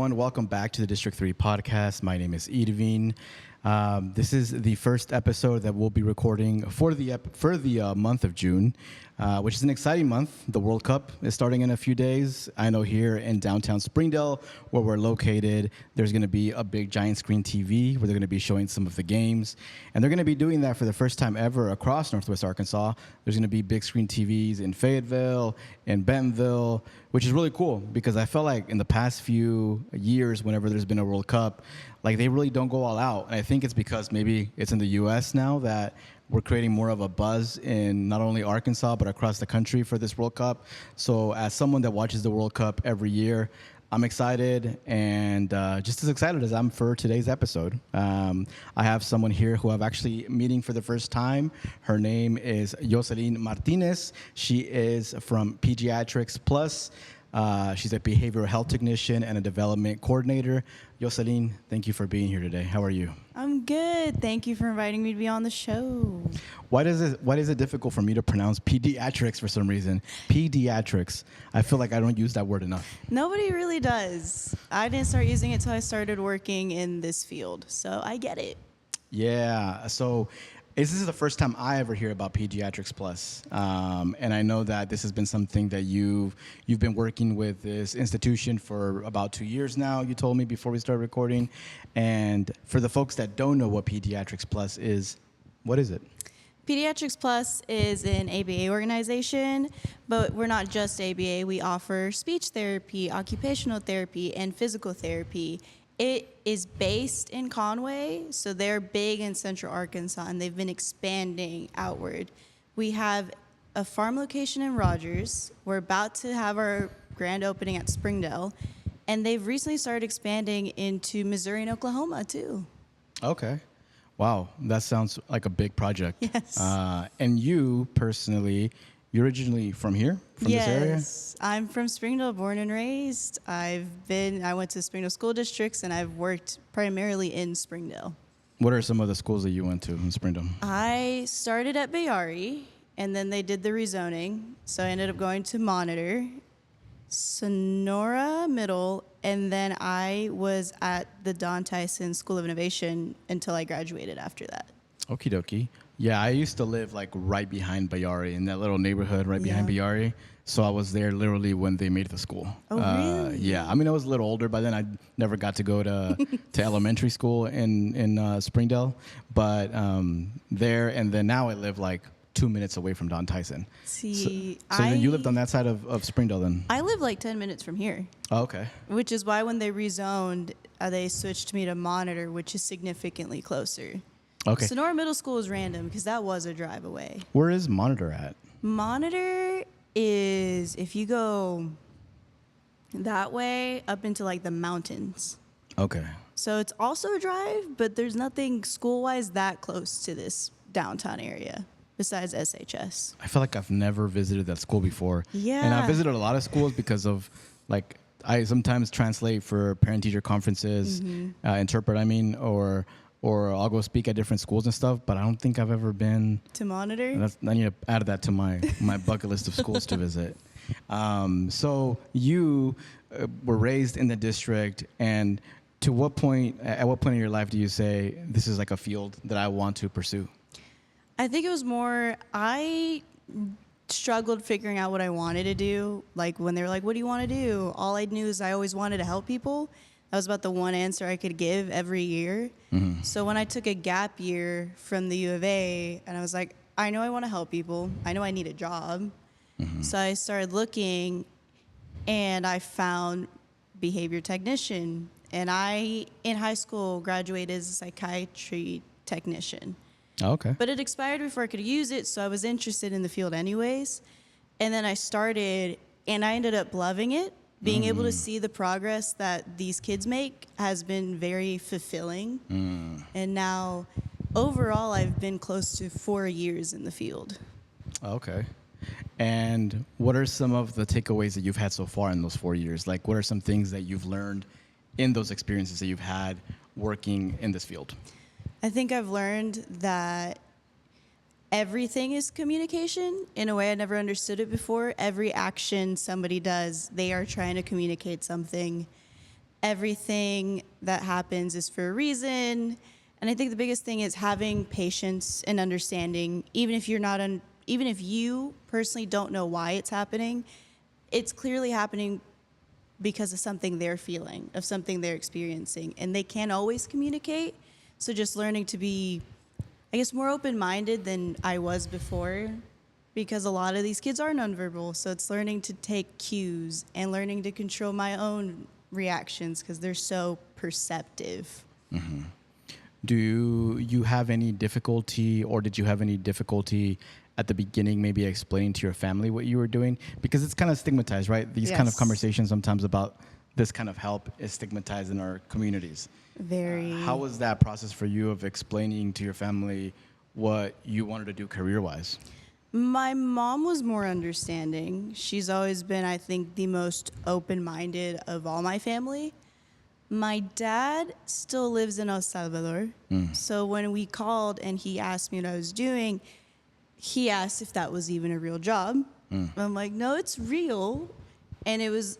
everyone. Welcome back to the District 3 podcast. My name is Irvin. This is the first episode that we'll be recording for the month of June, which is an exciting month. The World Cup is starting in a few days. I know here in downtown Springdale, where we're located, there's going to be a big giant screen TV where they're going to be showing some of the games. And they're going to be doing that for the first time ever across Northwest Arkansas. There's going to be big screen TVs in Fayetteville, in Bentonville, which is really cool because I felt like in the past few years, whenever there's been a World Cup, like they really don't go all out. And I think it's because maybe it's in the U.S. now that we're creating more of a buzz in not only Arkansas, but across the country for this World Cup. So as someone that watches the World Cup every year, I'm excited and just as excited as I'm for today's episode. I have someone here who I'm actually meeting for the first time. Her name is Joselyn Martinez. She is from Pediatrics Plus. She's a behavioral health technician and a development coordinator. Joselyn, thank you for being here today. How are you? I'm good. Thank you for inviting me to be on the show. Why is it difficult for me to pronounce pediatrics for some reason? Pediatrics. I feel like I don't use that word enough. Nobody really does. I didn't start using it until I started working in this field, so I get it. Yeah. So this is the first time I ever hear about Pediatrics Plus, and I know that this has been something that you've been working with this institution for about 2 years now. You told me before we started recording, and for the folks that don't know what Pediatrics Plus is, what is it? Pediatrics Plus is an ABA organization, but we're not just ABA. We offer speech therapy, occupational therapy, and physical therapy. It is based in Conway, so they're big in Central Arkansas, and they've been expanding outward. We have a farm location in Rogers. We're about to have our grand opening at Springdale, and they've recently started expanding into Missouri and Oklahoma, too. Okay. Wow, that sounds like a big project. Yes. And you, personally, you're originally from here, from this area? Yes, I'm from Springdale, born and raised. I went to Springdale school districts, and I've worked primarily in Springdale. What are some of the schools that you went to in Springdale? I started at Bayari, and then they did the rezoning, so I ended up going to Monitor, Sonora Middle, and then I was at the Don Tyson School of Innovation until I graduated after that. Okie dokie. Yeah, I used to live like right behind Bayari, in that little neighborhood right behind Bayari. So I was there literally when they made the school. Oh, really? Yeah, I mean, I was a little older by then. I never got to go to elementary school in Springdale, but there, and then now I live like 2 minutes away from Don Tyson. See, so then you lived on that side of Springdale then? I live like 10 minutes from here. Oh, okay. Which is why when they rezoned, they switched me to Monitor, which is significantly closer. Okay. Sonora Middle School is random because that was a drive away. Where is Monitor at? Monitor is, if you go that way, up into like the mountains. Okay. So it's also a drive, but there's nothing school-wise that close to this downtown area besides SHS. I feel like I've never visited that school before. Yeah. And I visited a lot of schools because of, like, I sometimes translate for parent-teacher conferences, interpret, or I'll go speak at different schools and stuff, but I don't think I've ever been to Monitor. I need to add that to my bucket list of schools to visit. So you were raised in the district, and at what point in your life do you say, this is like a field that I want to pursue? I think it was more, I struggled figuring out what I wanted to do. Like when they were like, what do you want to do? All I knew is I always wanted to help people. That was about the one answer I could give every year. Mm-hmm. So when I took a gap year from the U of A, and I was like, I know I want to help people. I know I need a job. Mm-hmm. So I started looking, and I found behavior technician. And I, in high school, graduated as a psychiatry technician. Oh, okay. But it expired before I could use it, so I was interested in the field anyways. And then I started, and I ended up loving it. Being able to see the progress that these kids make has been very fulfilling. And now, overall, I've been close to 4 years in the field. Okay. And what are some of the takeaways that you've had so far in those 4 years? Like, what are some things that you've learned in those experiences that you've had working in this field? I think I've learned that everything is communication in a way I never understood it before. Every action somebody does, they are trying to communicate something. everything that happens is for a reason. And I think the biggest thing is having patience and understanding, even if even if you personally don't know why it's happening, it's clearly happening because of something they're feeling, of something they're experiencing, and they can't always communicate. So just learning to be, I guess, more open-minded than I was before, because a lot of these kids are nonverbal. So it's learning to take cues and learning to control my own reactions because they're so perceptive. Mm-hmm. Do you have any difficulty, or did you have any difficulty at the beginning maybe explaining to your family what you were doing? Because it's kind of stigmatized, right? These kind of conversations sometimes about this kind of help is stigmatized in our communities. Very. How was that process for you of explaining to your family what you wanted to do career-wise? My mom was more understanding. She's always been, I think, the most open-minded of all my family. My dad still lives in El Salvador. So when we called and he asked me what I was doing, he asked if that was even a real job. I'm like, no, it's real. And it was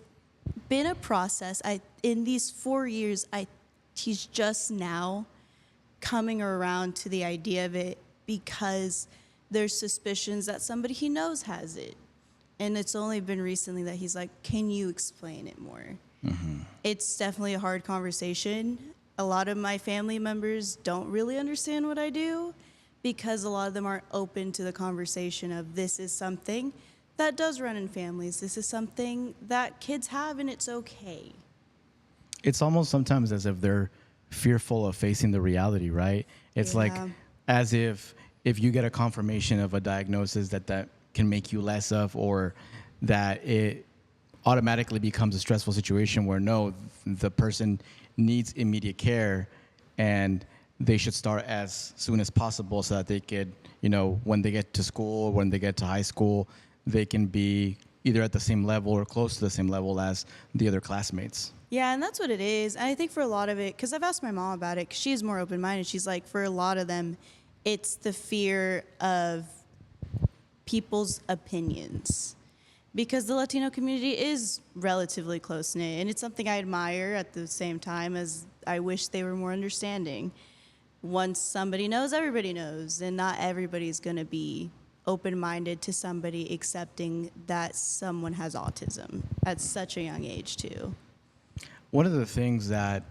been a process. In these 4 years, he's just now coming around to the idea of it because there's suspicions that somebody he knows has it. And it's only been recently that he's like, can you explain it more? It's definitely a hard conversation. A lot of my family members don't really understand what I do because a lot of them aren't open to the conversation of this is something that does run in families. This is something that kids have and it's okay. It's almost sometimes as if they're fearful of facing the reality, right? It's like as if you get a confirmation of a diagnosis that can make you less of, or that it automatically becomes a stressful situation where no, the person needs immediate care and they should start as soon as possible so that they could, when they get to school, when they get to high school, they can be either at the same level or close to the same level as the other classmates. Yeah, and that's what it is. I think for a lot of it, because I've asked my mom about it, because she's more open-minded. She's like, for a lot of them, it's the fear of people's opinions. Because the Latino community is relatively close-knit, and it's something I admire at the same time as I wish they were more understanding. Once somebody knows, everybody knows, and not everybody's going to be open-minded to somebody accepting that someone has autism at such a young age, too. One of the things that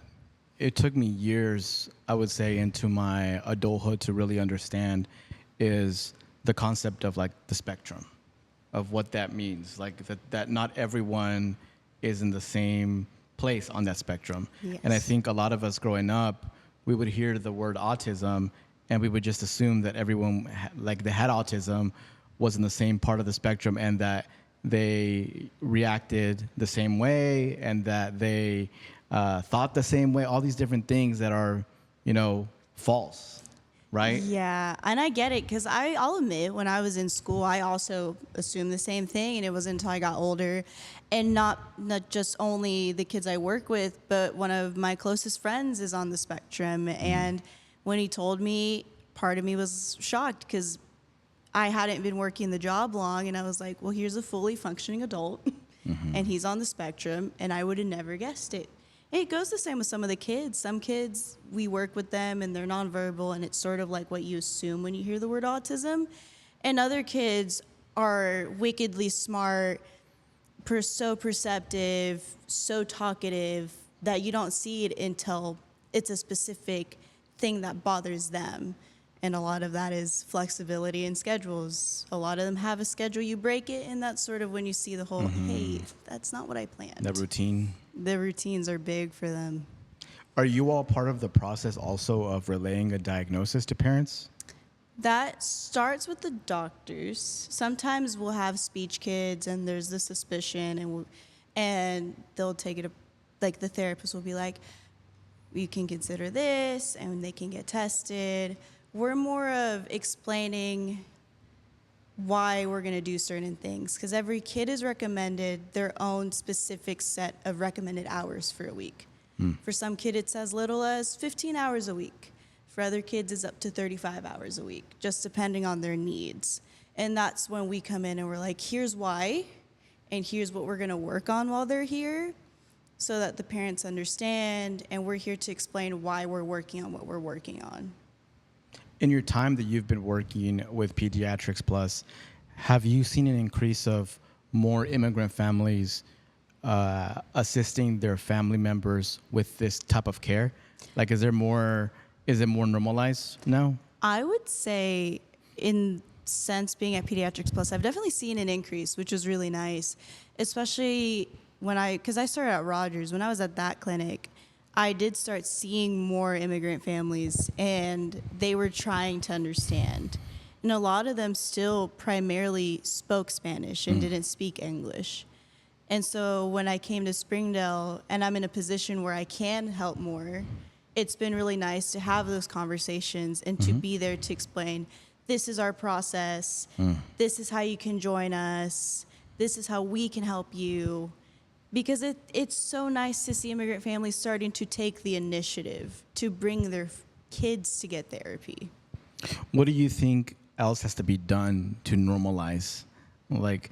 it took me years, I would say, into my adulthood to really understand is the concept of like the spectrum, of what that means, like that not everyone is in the same place on that spectrum. Yes. And I think a lot of us growing up, we would hear the word autism and we would just assume that everyone that had autism was in the same part of the spectrum and that they reacted the same way and that they thought the same way, all these different things that are, false, right? Yeah, and I get it because I'll admit when I was in school, I also assumed the same thing, and it wasn't until I got older, and not just only the kids I work with, but one of my closest friends is on the spectrum, and when he told me, part of me was shocked because I hadn't been working the job long, and I was like, well, here's a fully functioning adult, and he's on the spectrum, and I would have never guessed it. It goes the same with some of the kids. Some kids, we work with them and they're nonverbal, and it's sort of like what you assume when you hear the word autism. And other kids are wickedly smart, so perceptive, so talkative that you don't see it until it's a specific thing that bothers them. And a lot of that is flexibility in schedules. A lot of them have a schedule, you break it, and that's sort of when you see the whole, hey, that's not what I planned. The routine. The routines are big for them. Are you all part of the process also of relaying a diagnosis to parents? That starts with the doctors. Sometimes we'll have speech kids and there's the suspicion and they'll take it, like the therapist will be like, you can consider this and they can get tested. We're more of explaining why we're going to do certain things because every kid is recommended their own specific set of recommended hours for a week. For some kid, it's as little as 15 hours a week. For other kids, it's up to 35 hours a week, just depending on their needs. And that's when we come in and we're like, here's why, and here's what we're going to work on while they're here. so that the parents understand, and we're here to explain why we're working on what we're working on. In your time that you've been working with Pediatrics Plus, have you seen an increase of more immigrant families assisting their family members with this type of care? Like, is it more normalized now? I would say, in since being at Pediatrics Plus, I've definitely seen an increase, which is really nice, especially because I started at Rogers. When I was at that clinic, I did start seeing more immigrant families, and they were trying to understand. And a lot of them still primarily spoke Spanish and didn't speak English. And so when I came to Springdale, and I'm in a position where I can help more, it's been really nice to have those conversations and to be there to explain, this is our process, this is how you can join us, this is how we can help you. Because it's so nice to see immigrant families starting to take the initiative to bring their kids to get therapy. What do you think else has to be done to normalize, like,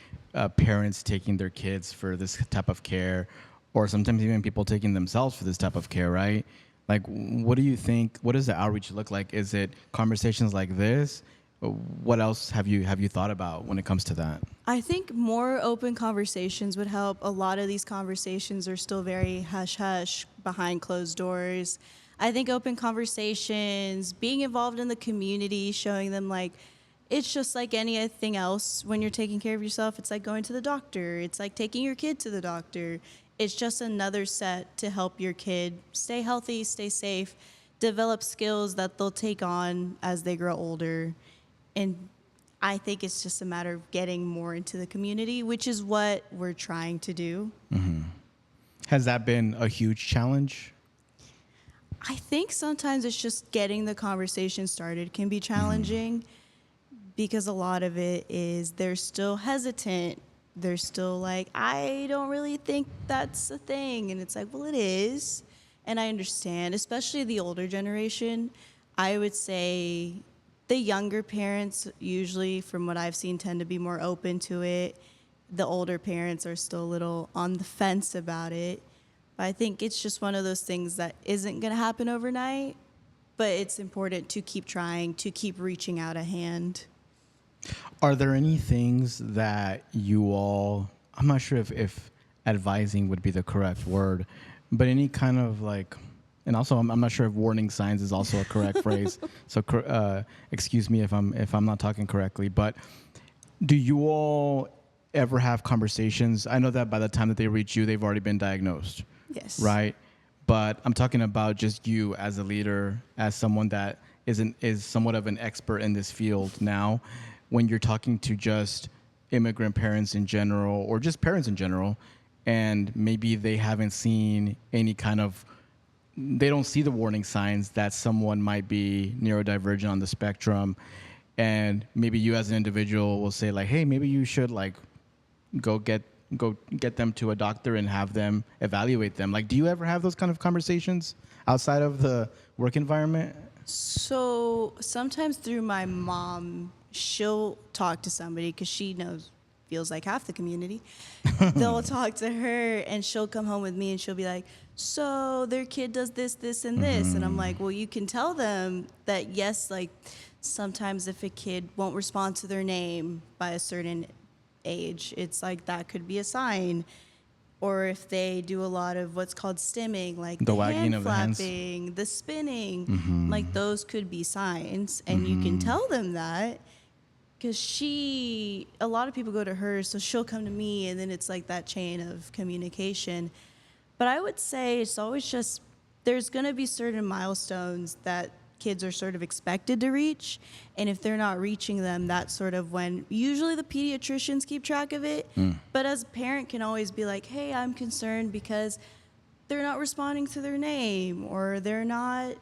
parents taking their kids for this type of care, or sometimes even people taking themselves for this type of care, right? Like, what do you think? What does the outreach look like? Is it conversations like this? What else have you thought about when it comes to that? I think more open conversations would help. A lot of these conversations are still very hush-hush, behind closed doors. I think open conversations, being involved in the community, showing them, like, it's just like anything else when you're taking care of yourself. It's like going to the doctor. It's like taking your kid to the doctor. It's just another set to help your kid stay healthy, stay safe, develop skills that they'll take on as they grow older. And I think it's just a matter of getting more into the community, which is what we're trying to do. Mm-hmm. Has that been a huge challenge? I think sometimes it's just getting the conversation started can be challenging because a lot of it is they're still hesitant. They're still like, I don't really think that's a thing. And it's like, well, it is. And I understand, especially the older generation. I would say the younger parents, usually from what I've seen, tend to be more open to it. The older parents are still a little on the fence about it. But I think it's just one of those things that isn't going to happen overnight. But it's important to keep trying, to keep reaching out a hand. Are there any things that you all, I'm not sure if advising would be the correct word, but any kind of like, and also I'm not sure if warning signs is also a correct phrase. So excuse me if I'm not talking correctly, but do you all ever have conversations? I know that by the time that they reach you, they've already been diagnosed. Yes. Right? But I'm talking about just you as a leader, as someone that is somewhat of an expert in this field now. When you're talking to just immigrant parents in general, or just parents in general, and maybe they haven't seen any kind of, they don't see the warning signs that someone might be neurodivergent on the spectrum, and maybe you as an individual will say like, hey, maybe you should like go get them to a doctor and have them evaluate them. Like, do you ever have those kind of conversations outside of the work environment? So sometimes through my mom, she'll talk to somebody because she feels like half the community. They'll talk to her and she'll come home with me and she'll be like, so their kid does this, this, and this. And I'm like, well, you can tell them that, yes, like sometimes if a kid won't respond to their name by a certain age, it's like that could be a sign. Or if they do a lot of what's called stimming, like the wagging hand flapping, the spinning, like those could be signs. And you can tell them that because a lot of people go to her, so she'll come to me, and then it's like that chain of communication. But I would say it's always just, there's going to be certain milestones that kids are sort of expected to reach. And if they're not reaching them, that's sort of when usually the pediatricians keep track of it. But as a parent can always be like, hey, I'm concerned because they're not responding to their name, or they'll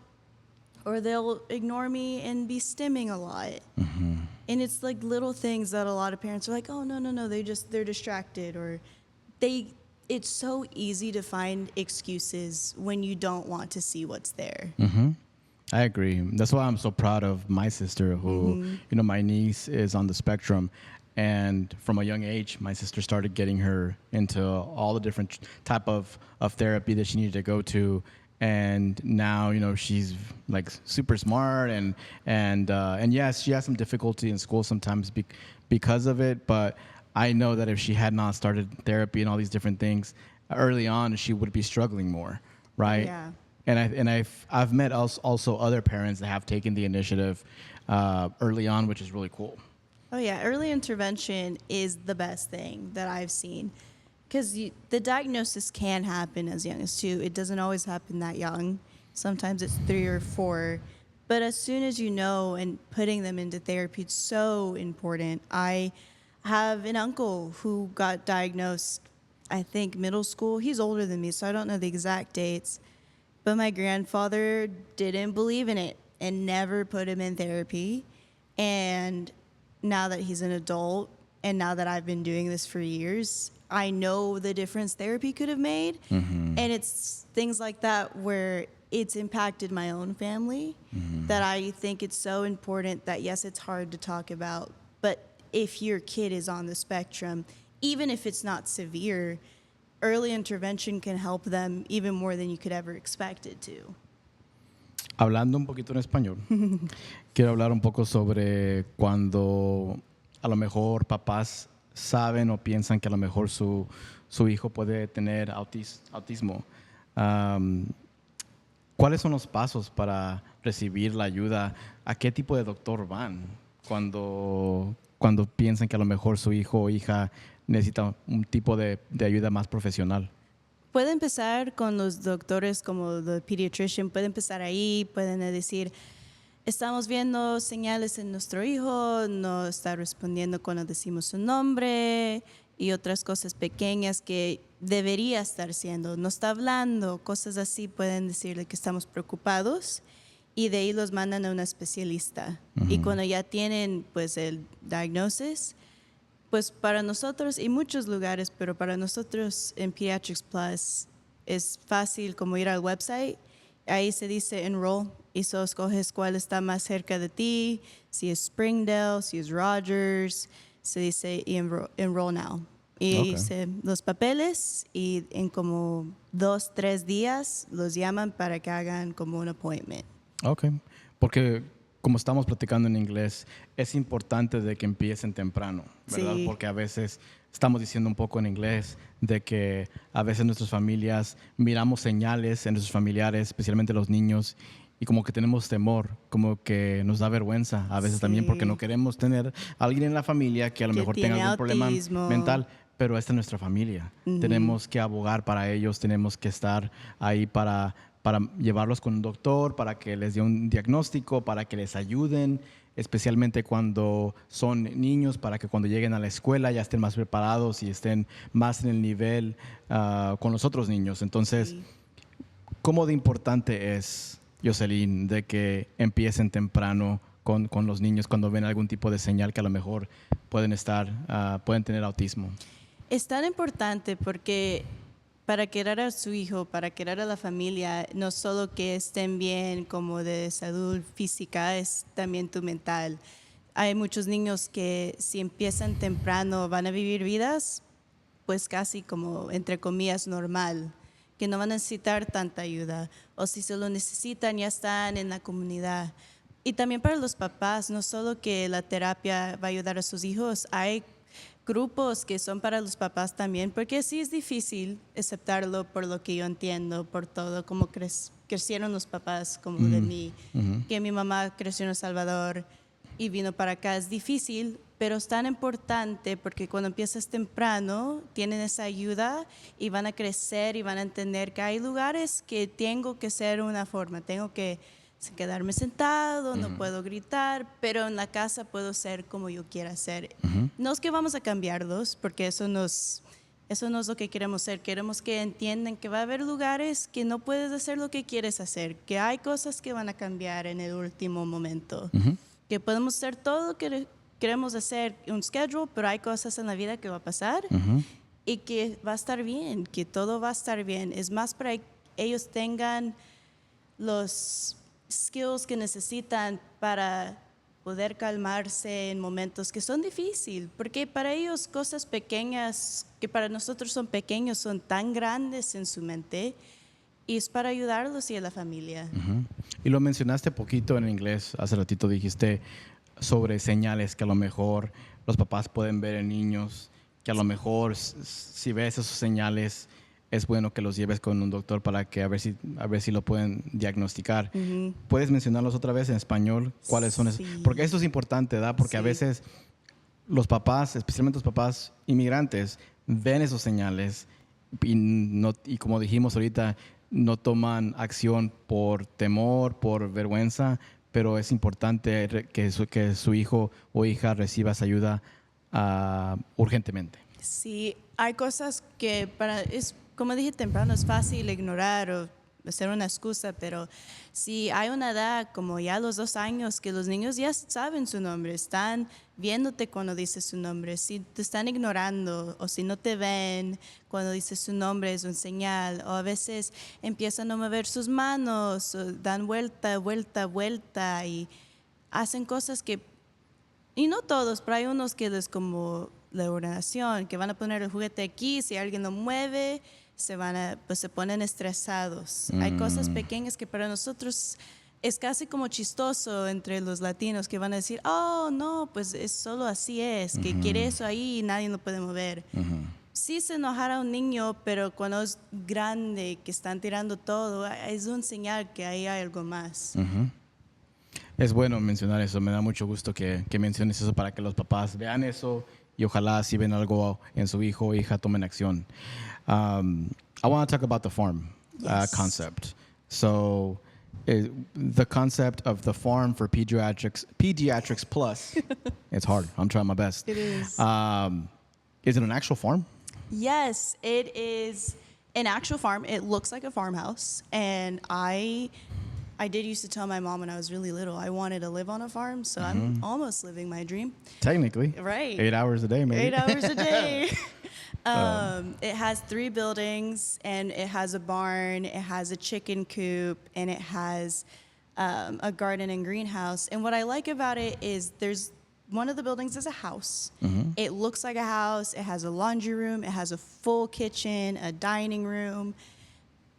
ignore me and be stimming a lot. And it's like little things that a lot of parents are like, oh, no, they're distracted, or it's so easy to find excuses when you don't want to see what's there. I agree. That's why I'm so proud of my sister who, my niece is on the spectrum. And from a young age, my sister started getting her into all the different type of therapy that she needed to go to. And now, you know, she's like super smart and yes, she has some difficulty in school sometimes because of it. But I know that if she had not started therapy and all these different things early on, she would be struggling more, right? Yeah. And I've met also other parents that have taken the initiative early on, which is really cool. Oh, yeah. Early intervention is the best thing that I've seen because the diagnosis can happen as young as 2. It doesn't always happen that young. Sometimes it's 3 or 4. But as soon as you know, and putting them into therapy, it's so important. I have an uncle who got diagnosed, I think, middle school. He's older than me, so I don't know the exact dates. But my grandfather didn't believe in it and never put him in therapy. And now that he's an adult and now that I've been doing this for years, I know the difference therapy could have made. And it's things like that where it's impacted my own family that I think it's so important that, yes, it's hard to talk about, but if your kid is on the spectrum, even if it's not severe, early intervention can help them even more than you could ever expect it to. Hablando un poquito en español, quiero hablar un poco sobre cuando a lo mejor papás saben o piensan que a lo mejor su hijo puede tener autismo. ¿Cuáles son los pasos para recibir la ayuda? ¿A qué tipo de doctor van cuando piensan que a lo mejor su hijo o hija necesita un tipo de ayuda más profesional? Puede empezar con los doctores como el pediatrician, puede empezar ahí, pueden decir, estamos viendo señales en nuestro hijo, no está respondiendo cuando decimos su nombre y otras cosas pequeñas que debería estar haciendo, no está hablando, cosas así, pueden decirle que estamos preocupados y de ahí los mandan a un especialista. Y cuando ya tienen pues el diagnosis, pues para nosotros y muchos lugares, pero para nosotros en Pediatrics Plus es fácil como ir al website, ahí se dice enroll y solo escoges cuál está más cerca de ti, si es Springdale, si es Rogers, se dice enroll now. Y hice los papeles y en como 2-3 días los llaman para que hagan como un appointment. Ok, porque como estamos platicando en inglés, es importante de que empiecen temprano, ¿verdad? Sí. Porque a veces estamos diciendo un poco en inglés de que a veces nuestras familias miramos señales en nuestros familiares, especialmente los niños, y como que tenemos temor, como que nos da vergüenza a veces también porque no queremos tener a alguien en la familia que a lo mejor tenga algún problema mental, pero esta es nuestra familia. Tenemos que abogar para ellos, tenemos que estar ahí para llevarlos con un doctor, para que les dé un diagnóstico, para que les ayuden, especialmente cuando son niños, para que cuando lleguen a la escuela ya estén más preparados y estén más en el nivel con los otros niños. Entonces, ¿cómo de importante es, Joselyn, de que empiecen temprano con los niños cuando ven algún tipo de señal que a lo mejor pueden tener autismo? Es tan importante porque para querer a su hijo, para querer a la familia, no solo que estén bien como de salud física, es también tu mental. Hay muchos niños que si empiezan temprano van a vivir vidas pues casi como entre comillas normal, que no van a necesitar tanta ayuda o si se lo necesitan ya están en la comunidad. Y también para los papás, no solo que la terapia va a ayudar a sus hijos, hay grupos que son para los papás también, porque sí es difícil aceptarlo por lo que yo entiendo, por todo, como crecieron los papás como de mí, que mi mamá creció en El Salvador y vino para acá, es difícil, pero es tan importante porque cuando empiezas temprano tienen esa ayuda y van a crecer y van a entender que hay lugares que tengo que ser una forma, tengo que quedarme sentado, no puedo gritar, pero en la casa puedo ser como yo quiera ser. No es que vamos a cambiarlos, porque eso no es lo que queremos ser. Queremos que entiendan que va a haber lugares que no puedes hacer lo que quieres hacer, que hay cosas que van a cambiar en el último momento, que podemos hacer todo lo que queremos hacer, un schedule, pero hay cosas en la vida que va a pasar y que va a estar bien, que todo va a estar bien. Es más para que ellos tengan los skills que necesitan para poder calmarse en momentos que son difíciles, porque para ellos cosas pequeñas que para nosotros son pequeños son tan grandes en su mente y es para ayudarlos y a la familia. Ujú. Y lo mencionaste poquito en inglés, hace ratito dijiste sobre señales que a lo mejor los papás pueden ver en niños, que a lo mejor si ves esos señales es bueno que los lleves con un doctor para que a ver si lo pueden diagnosticar. ¿Puedes mencionarlos otra vez en español? ¿Cuáles son? Sí. Porque esto es importante, ¿verdad? Porque a Sí. veces los papás, especialmente los papás inmigrantes, ven esos señales y como dijimos ahorita, no toman acción por temor, por vergüenza, pero es importante que su hijo o hija reciba esa ayuda urgentemente. Sí, hay cosas que como dije temprano, es fácil ignorar o hacer una excusa, pero si hay una edad como ya a los 2 años que los niños ya saben su nombre, están viéndote cuando dices su nombre, si te están ignorando o si no te ven cuando dices su nombre es un señal, o a veces empiezan a mover sus manos, o dan vuelta, vuelta, vuelta y hacen cosas que, y no todos, pero hay unos que es como la ordenación, que van a poner el juguete aquí, si alguien lo mueve, pues se ponen estresados. Hay cosas pequeñas que para nosotros es casi como chistoso entre los latinos que van a decir, oh, no, pues es solo así es, que quiere eso ahí y nadie lo puede mover. Sí se enojara un niño, pero cuando es grande, que están tirando todo, es un señal que ahí hay algo más. Es bueno mencionar eso, me da mucho gusto que menciones eso para que los papás vean eso y ojalá si ven algo en su hijo o hija tomen acción. I want to talk about the farm Yes. concept. So the concept of the farm for Pediatrics Plus, it's hard, I'm trying my best. It is. Is it an actual farm? Yes, it is an actual farm. It looks like a farmhouse. And I did used to tell my mom when I was really little, I wanted to live on a farm. So I'm almost living my dream. Technically. Right. 8 hours a day, maybe. 8 hours a day. It has 3 buildings, and it has a barn, it has a chicken coop, and it has a garden and greenhouse. And what I like about it is one of the buildings is a house. It looks like a house. It has a laundry room. It has a full kitchen, a dining room.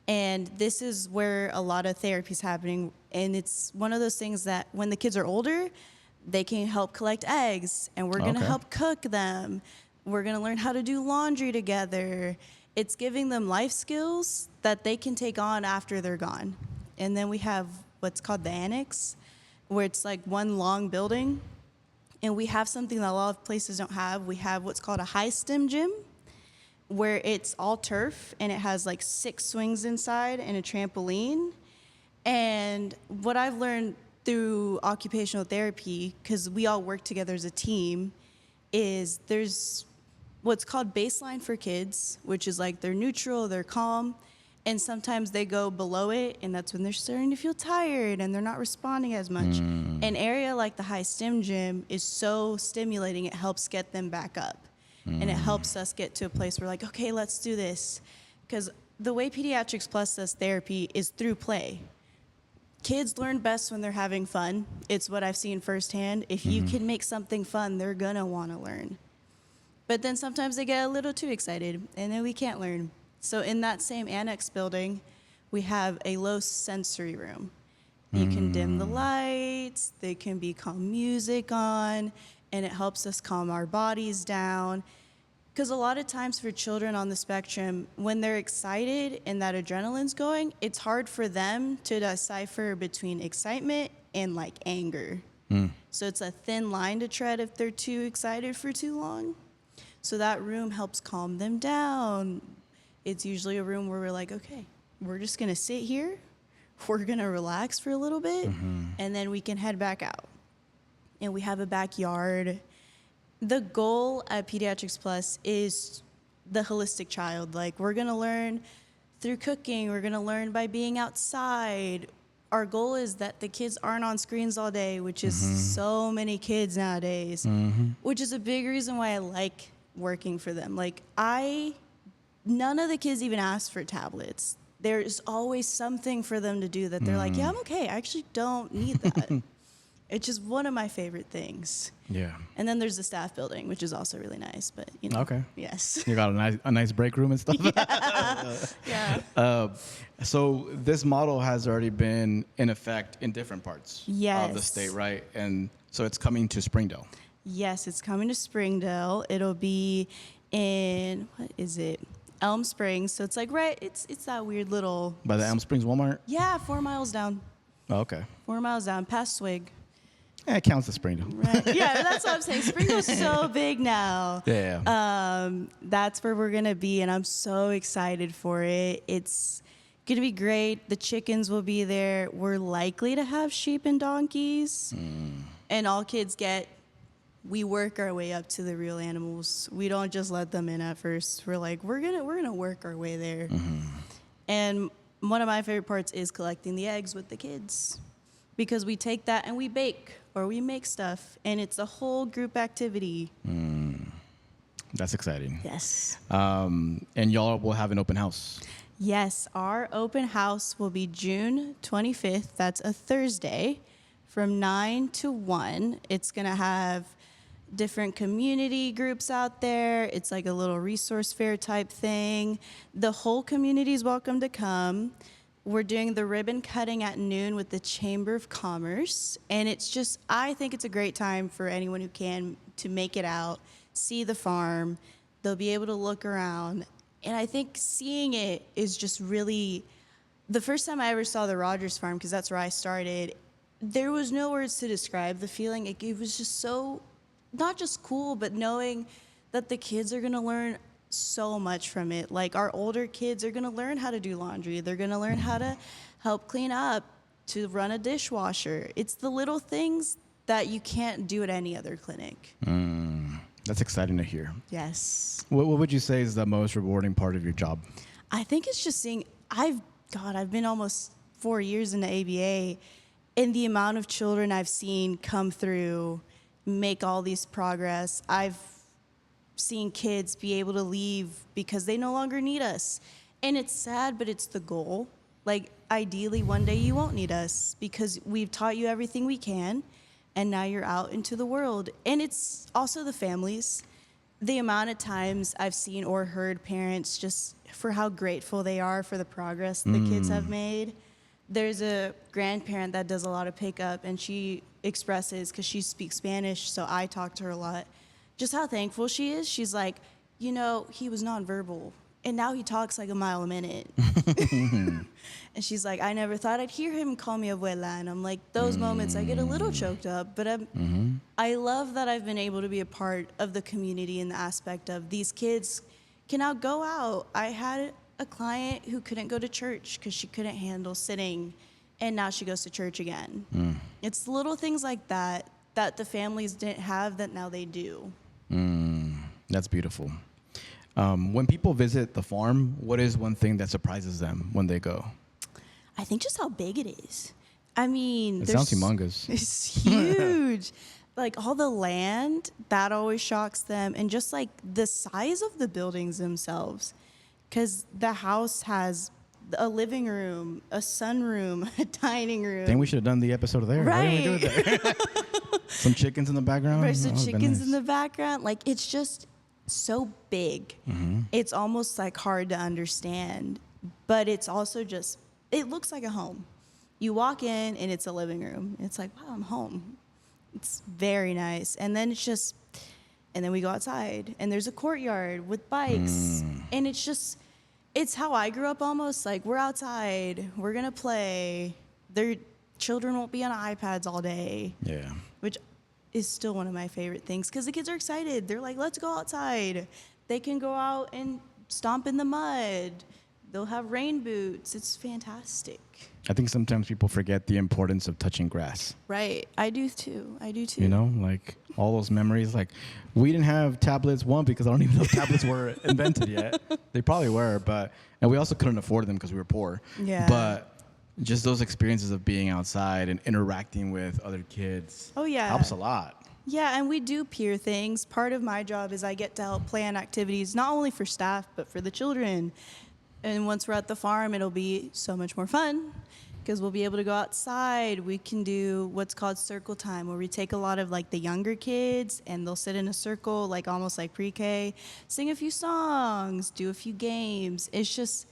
And this is where a lot of therapy is happening. And it's one of those things that when the kids are older, they can help collect eggs, and we're going to help cook them. We're going to learn how to do laundry together. It's giving them life skills that they can take on after they're gone. And then we have what's called the annex, where it's like one long building. And we have something that a lot of places don't have. We have what's called a high stem gym, where it's all turf and it has like 6 swings inside and a trampoline. And what I've learned through occupational therapy, because we all work together as a team, is there's what's called baseline for kids, which is like they're neutral, they're calm, and sometimes they go below it, and that's when they're starting to feel tired and they're not responding as much. An area like the high stem gym is so stimulating, it helps get them back up. And it helps us get to a place where like, okay, let's do this. Because the way Pediatrics Plus does therapy is through play. Kids learn best when they're having fun. It's what I've seen firsthand. If you can make something fun, they're gonna wanna learn. But then sometimes they get a little too excited, and then we can't learn. So in that same annex building, we have a low sensory room. You can dim the lights, there can be calm music on, and it helps us calm our bodies down. Because a lot of times for children on the spectrum, when they're excited and that adrenaline's going, it's hard for them to decipher between excitement and like anger. So it's a thin line to tread if they're too excited for too long. So that room helps calm them down. It's usually a room where we're like, okay, we're just gonna sit here, we're gonna relax for a little bit, and then we can head back out. And we have a backyard. The goal at Pediatrics Plus is the holistic child. Like, we're gonna learn through cooking, we're gonna learn by being outside. Our goal is that the kids aren't on screens all day, which is so many kids nowadays, which is a big reason why I like working for them. Like, none of the kids even ask for tablets. There's always something for them to do that they're like, yeah, I'm okay. I actually don't need that. It's just one of my favorite things. Yeah. And then there's the staff building, which is also really nice. But you know, Okay. yes. You got a nice break room and stuff. Yeah. So this model has already been in effect in different parts Yes. of the state, right? And so it's coming to Springdale. Yes, it's coming to Springdale. It'll be in, what is it? Elm Springs. So it's like it's that weird little. By the Elm Springs Walmart? Yeah, 4 miles down. Oh, okay. 4 miles down, past Swig. Yeah, it counts as Springdale. Right. Yeah, that's what I'm saying. Springdale's so big now. Yeah. That's where we're going to be, and I'm so excited for it. It's going to be great. The chickens will be there. We're likely to have sheep and donkeys. And all kids we work our way up to the real animals. We don't just let them in at first. We're like, we're gonna work our way there. And one of my favorite parts is collecting the eggs with the kids, because we take that and we bake or we make stuff, and it's a whole group activity. That's exciting. Yes. And y'all will have an open house. Yes, our open house will be June 25th. That's a Thursday from 9 to 1. It's going to have different community groups out there. It's like a little resource fair type thing. The whole community is welcome to come. We're doing the ribbon cutting at noon with the Chamber of Commerce. And it's just, I think it's a great time for anyone who can to make it out, see the farm. They'll be able to look around. And I think seeing it is just really, the first time I ever saw the Rogers farm, because that's where I started, there was no words to describe the feeling. It was just so, not just cool, but knowing that the kids are gonna learn so much from it. Like our older kids are gonna learn how to do laundry. They're gonna learn how to help clean up, to run a dishwasher. It's the little things that you can't do at any other clinic. That's exciting to hear. Yes. What would you say is the most rewarding part of your job? I think it's just seeing, I've been almost 4 years in the ABA, and the amount of children I've seen come through, make all these progress. I've seen kids be able to leave because they no longer need us. And it's sad, but it's the goal. Like, ideally, one day you won't need us because we've taught you everything we can, and now you're out into the world. And it's also the families. The amount of times I've seen or heard parents just for how grateful they are for the progress the kids have made. There's a grandparent that does a lot of pickup, and she expresses, because she speaks Spanish, so I talk to her a lot, just how thankful she is. She's like, he was nonverbal, and now he talks like a mile a minute. And she's like, I never thought I'd hear him call me abuela. And I'm like, those moments I get a little choked up, but I love that I've been able to be a part of the community in the aspect of these kids can now go out. I had a client who couldn't go to church because she couldn't handle sitting, and now she goes to church again. It's little things like that the families didn't have that now they do. That's beautiful. When people visit the farm, what is one thing that surprises them when they go? I think just how big it is. I mean, It sounds humongous. It's huge. Like all the land, that always shocks them. And just like the size of the buildings themselves. Because the house has a living room, a sunroom, a dining room. I think we should have done the episode there. Right. Why didn't we do it there? Some chickens in the background. There's some That would've been chickens nice. in the background. Like, it's just so big. It's almost like hard to understand. But it's also just, it looks like a home. You walk in and it's a living room. It's like, wow, I'm home. It's very nice. And then and then we go outside and there's a courtyard with bikes. And it's just, it's how I grew up almost. Like, we're outside, we're going to play. Their children won't be on iPads all day. Yeah. Which is still one of my favorite things because the kids are excited. They're like, let's go outside. They can go out and stomp in the mud. They'll have rain boots. It's fantastic. I think sometimes people forget the importance of touching grass. Right. I do too. You know, like all those memories. Like, we didn't have tablets, because I don't even know if tablets were invented yet. They probably were, and we also couldn't afford them because we were poor. Yeah. But just those experiences of being outside and interacting with other kids. Oh, yeah. Helps a lot. Yeah, and we do peer things. Part of my job is I get to help plan activities, not only for staff, but for the children. And once we're at the farm, it'll be so much more fun because we'll be able to go outside. We can do what's called circle time, where we take a lot of like the younger kids and they'll sit in a circle, like almost like pre-K, sing a few songs, do a few games. It's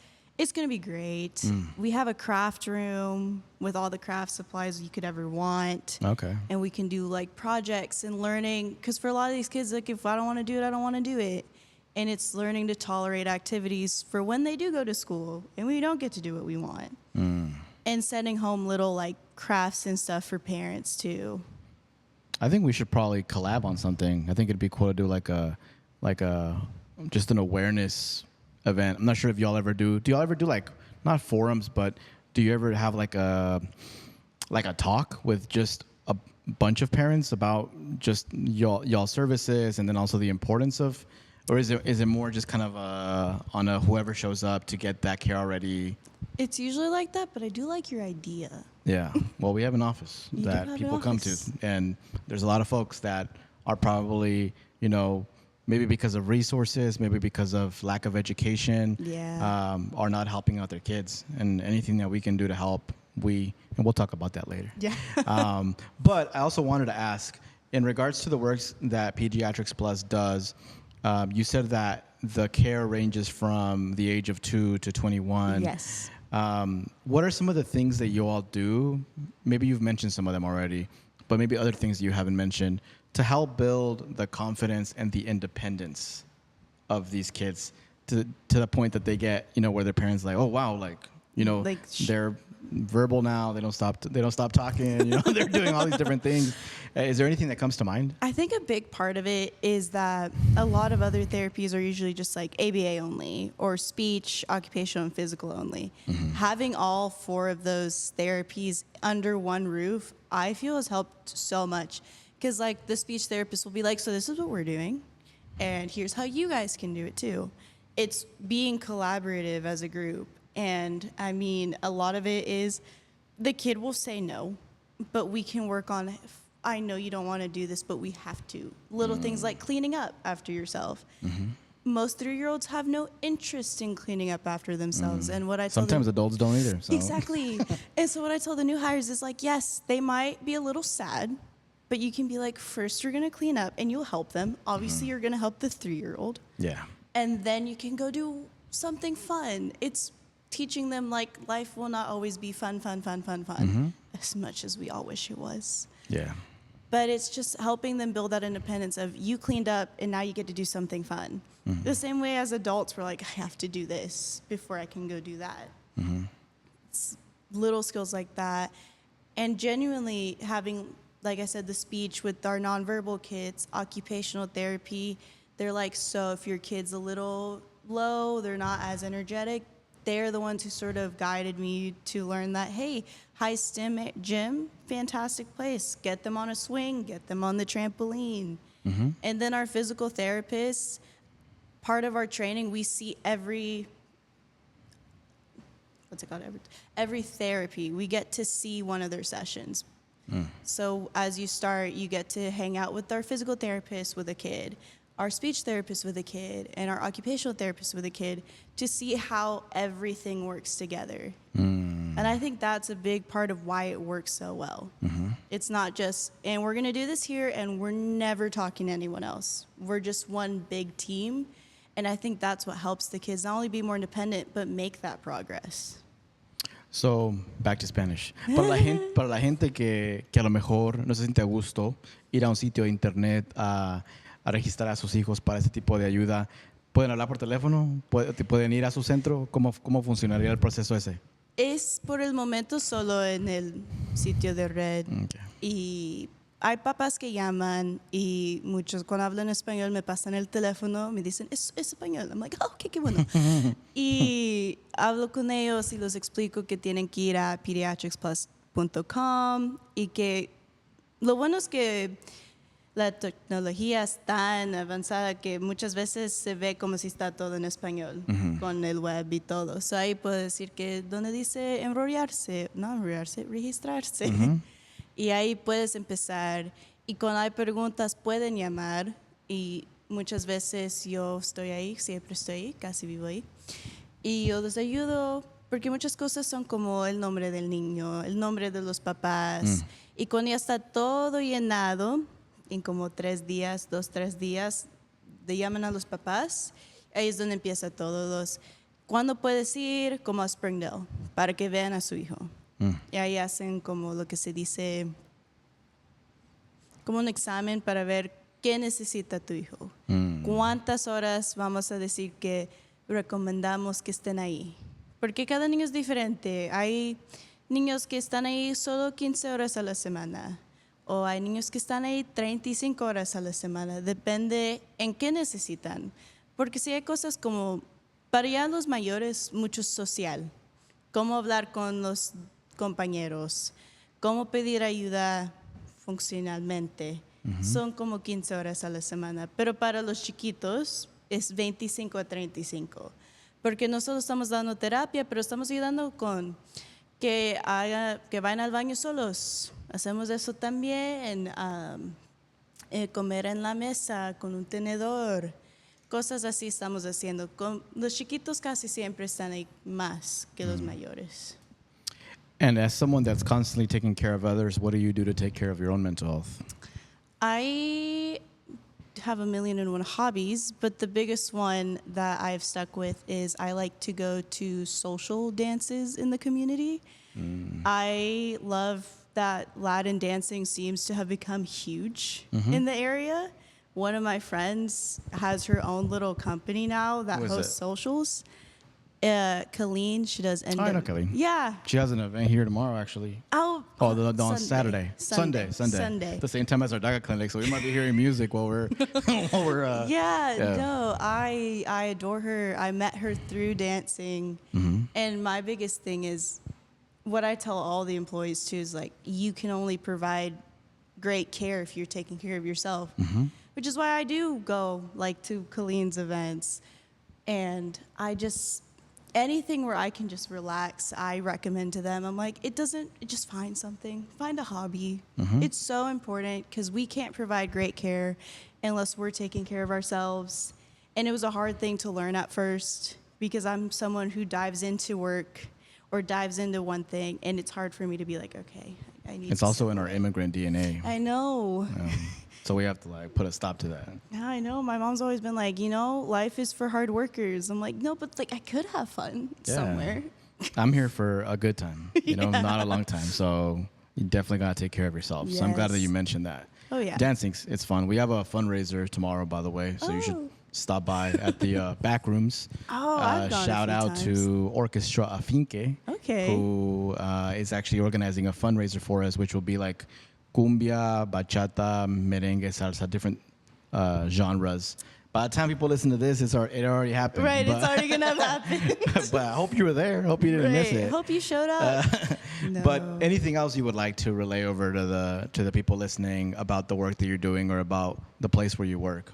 going to be great. We have a craft room with all the craft supplies you could ever want. Okay. And we can do like projects and learning, because for a lot of these kids, like if I don't want to do it, I don't want to do it. And it's learning to tolerate activities for when they do go to school and we don't get to do what we want. And sending home little like crafts and stuff for parents too. I think we should probably collab on something. I think it'd be cool to do like a just an awareness event. I'm not sure if y'all ever do. Do y'all ever do like not forums, but do you ever have like a talk with just a bunch of parents about just y'all services and then also the importance of, or is it more just kind of on a whoever shows up to get that care already? It's usually like that, but I do like your idea. Yeah. Well, we have an office that people come to, and there's a lot of folks that are probably, maybe because of resources, maybe because of lack of education, are not helping out their kids. And anything that we can do to help, and we'll talk about that later. Yeah. But I also wanted to ask, in regards to the works that Pediatrics Plus does, you said that the care ranges from the age of 2 to 21. Yes. What are some of the things that you all do? Maybe you've mentioned some of them already, but maybe other things you haven't mentioned to help build the confidence and the independence of these kids to the point that they get, where their parents like, oh wow, they're verbal now. They don't stop talking. They're doing all these different things. Is there anything that comes to mind? I think a big part of it is that a lot of other therapies are usually just like ABA only or speech, occupational, and physical only. Having all 4 of those therapies under one roof, I feel has helped so much. Because like the speech therapist will be like, so this is what we're doing, and here's how you guys can do it too. It's being collaborative as a group. And I mean, a lot of it is the kid will say no, but we can work on, I know you don't want to do this, but we have to. Little things like cleaning up after yourself. Most 3-year-olds have no interest in cleaning up after themselves. And what I tell sometimes adults don't either. So. Exactly. And so what I tell the new hires is like, yes, they might be a little sad, but you can be like, first you're going to clean up and you'll help them. Obviously, you're going to help the 3-year-old. Yeah. And then you can go do something fun. It's teaching them like life will not always be fun, as much as we all wish it was. Yeah. But it's just helping them build that independence of you cleaned up and now you get to do something fun. The same way as adults, we're like, I have to do this before I can go do that. It's little skills like that. And genuinely having, like I said, the speech with our nonverbal kids, occupational therapy, they're like, so if your kid's a little low, they're not as energetic, they're the ones who sort of guided me to learn that, hey, high STEM gym, fantastic place. Get them on a swing, get them on the trampoline. And then our physical therapists, part of our training, we see every therapy. We get to see one of their sessions. So as you start, you get to hang out with our physical therapist with a kid, our speech therapist with a kid, and our occupational therapist with a kid to see how everything works together. And I think that's a big part of why it works so well. It's not just, and we're going to do this here, and we're never talking to anyone else. We're just one big team. And I think that's what helps the kids not only be more independent, but make that progress. So, back to Spanish. Para la gente que a lo mejor no se siente a gusto ir a un sitio de internet a registrar a sus hijos para ese tipo de ayuda, ¿pueden hablar por teléfono? ¿Pueden ir a su centro? ¿Cómo funcionaría el proceso ese? Es por el momento solo en el sitio de red. Okay. Y hay papás que llaman y muchos cuando hablan español me pasan el teléfono, me dicen, es español. I'm like, oh, okay, qué bueno. Y hablo con ellos y les explico que tienen que ir a pediatricsplus.com y que lo bueno es que la tecnología es tan avanzada que muchas veces se ve como si está todo en español con el web y todo. So ahí puedo decir que donde dice registrarse. Y ahí puedes empezar. Y cuando hay preguntas pueden llamar. Y muchas veces yo estoy ahí, siempre estoy ahí, casi vivo ahí. Y yo les ayudo Porque muchas cosas son como el nombre del niño, el nombre de los papás. Y cuando ya está todo llenado, en como 3 días, 2, 3 días, le llaman a los papás. Ahí es donde empieza todo. ¿Cuándo puedes ir? Como a Springdale, para que vean a su hijo. Y ahí hacen como lo que se dice, como un examen para ver qué necesita tu hijo. ¿Cuántas horas vamos a decir que recomendamos que estén ahí? Porque cada niño es diferente. Hay niños que están ahí solo 15 horas a la semana. O hay niños que están ahí 35 horas a la semana. Depende en qué necesitan. Porque si hay cosas como, para ya los mayores, mucho social. Cómo hablar con los compañeros. Cómo pedir ayuda funcionalmente. Son como 15 horas a la semana. Pero para los chiquitos es 25 a 35. Porque nosotros estamos dando terapia, pero estamos ayudando con que vayan al baño solos. Hacemos eso también, comer en la mesa con un tenedor. Cosas así estamos haciendo. Con los chiquitos casi siempre están ahí más que los mayores. And as someone that's constantly taking care of others, what do you do to take care of your own mental health? I have a million and one hobbies, but the biggest one that I've stuck with is I like to go to social dances in the community. I love that Latin dancing seems to have become huge in the area. One of my friends has her own little company now that hosts socials. Colleen, she does. I know Colleen. Yeah. She has an event here tomorrow, actually. Oh, on Saturday. Sunday. The same time as our DACA clinic, so we might be hearing music while we're No, I adore her. I met her through dancing, and my biggest thing is what I tell all the employees too is like you can only provide great care if you're taking care of yourself, which is why I do go like to Colleen's events, and I just. Anything where I can just relax, I recommend to them. I'm like, just find something. Find a hobby. It's so important because we can't provide great care unless we're taking care of ourselves. And it was a hard thing to learn at first because I'm someone who dives into work or dives into one thing, and it's hard for me to be like, okay, I need It's also in our immigrant DNA. I know. So we have to like put a stop to that. Yeah, I know. My mom's always been like, life is for hard workers. I'm like, no, but like I could have fun somewhere. I'm here for a good time, not a long time. So you definitely got to take care of yourself. Yes. So I'm glad that you mentioned that. Oh, yeah. Dancing, it's fun. We have a fundraiser tomorrow, by the way. So you should stop by at the back rooms. I've gone shout a few out times. to Orchestra Afinque, who is actually organizing a fundraiser for us, which will be like cumbia, bachata, merengue, salsa, different genres. By the time people listen to this, it already happened. Right, it's already going to happen. But I hope you were there. Hope you didn't miss it. Hope you showed up. No. But anything else you would like to relay over to the people listening about the work that you're doing or about the place where you work?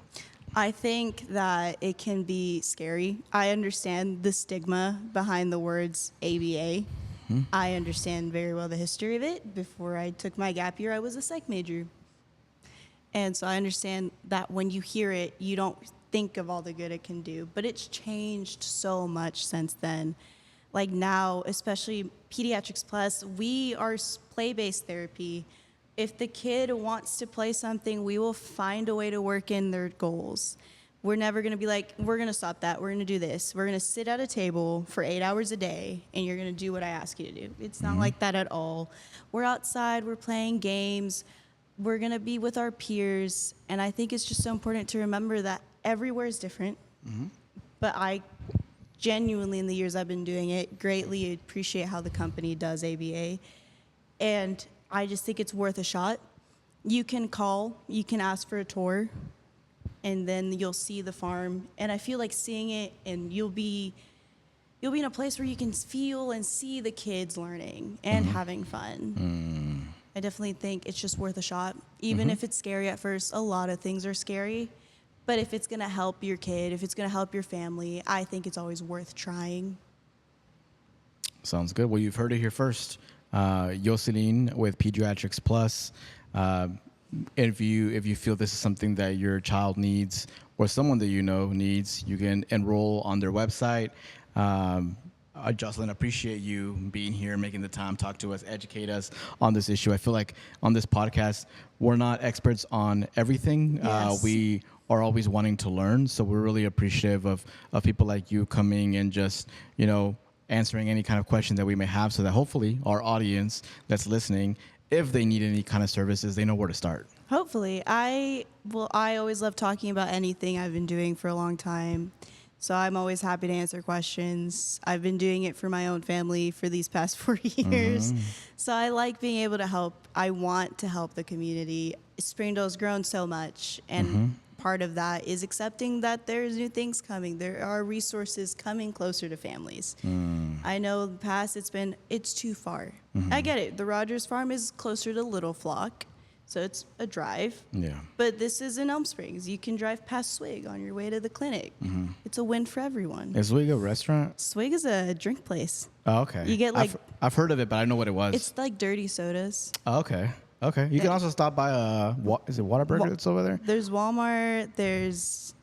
I think that it can be scary. I understand the stigma behind the words ABA. I understand very well the history of it. Before I took my gap year, I was a psych major. And so I understand that when you hear it, you don't think of all the good it can do. But it's changed so much since then. Like now, especially Pediatrics Plus, we are play-based therapy. If the kid wants to play something, we will find a way to work in their goals. We're never going to be like, we're going to stop that. We're going to do this. We're going to sit at a table for 8 hours a day, and you're going to do what I ask you to do. It's not like that at all. We're outside. We're playing games. We're going to be with our peers. And I think it's just so important to remember that everywhere is different. But I genuinely, in the years I've been doing it, greatly appreciate how the company does ABA. And I just think it's worth a shot. You can call. You can ask for a tour. And then you'll see the farm, and I feel like seeing it, and you'll be in a place where you can feel and see the kids learning and having fun. I definitely think it's just worth a shot, even if it's scary at first. A lot of things are scary, but if it's gonna help your kid, if it's gonna help your family, I think it's always worth trying. Sounds good. Well, you've heard it here first. Joselyn with Pediatrics Plus. If you feel this is something that your child needs or someone that you know needs, you can enroll on their website. Jocelyn, appreciate you being here, making the time, talk to us, educate us on this issue. I feel like on this podcast, we're not experts on everything. Yes. We are always wanting to learn. So we're really appreciative of people like you coming and just, answering any kind of question that we may have so that hopefully our audience that's listening, if they need any kind of services, they know where to start. Hopefully. I always love talking about anything I've been doing for a long time. So I'm always happy to answer questions. I've been doing it for my own family for these past 4 years. So I like being able to help. I want to help the community. Springdale's grown so much, and part of that is accepting that there's new things coming. There are resources coming closer to families. I know in the past it's too far. I get it. The Rogers farm is closer to Little Flock, so it's a drive. Yeah. But this is in Elm Springs. You can drive past Swig on your way to the clinic. It's a win for everyone. Is Swig a restaurant? Swig is a drink place. Oh, okay. You get I've heard of it, but I don't know what it was. It's like dirty sodas. Oh, okay. Okay. You can also stop by is it Whataburger that's over there? There's Walmart. There's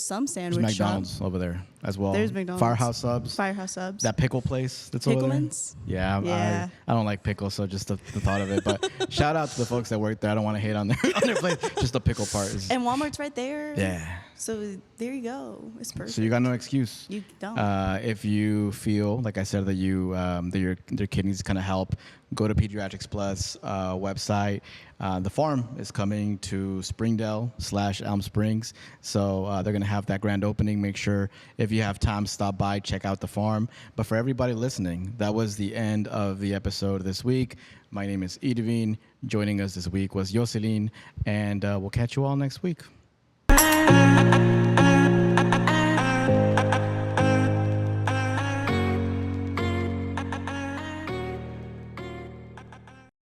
some sandwich There's McDonald's shops. over there as well. There's McDonald's. Firehouse Subs. Firehouse Subs. That pickle place that's over there. Pickleman's? Yeah. Yeah. I don't like pickles, so just the thought of it. But shout out to the folks that work there. I don't want to hate on their place. Just the pickle part is. And Walmart's right there. Yeah. So there you go. It's perfect. So you got no excuse. You don't. If you feel, like I said, that you that your kid needs kind of help, go to Pediatrics Plus website. The farm is coming to Springdale / Elm Springs, so they're gonna have that grand opening. Make sure if you have time, stop by, check out the farm. But for everybody listening, that was the end of the episode this week. My name is Irvin. Joining us this week was Joselyn, and we'll catch you all next week.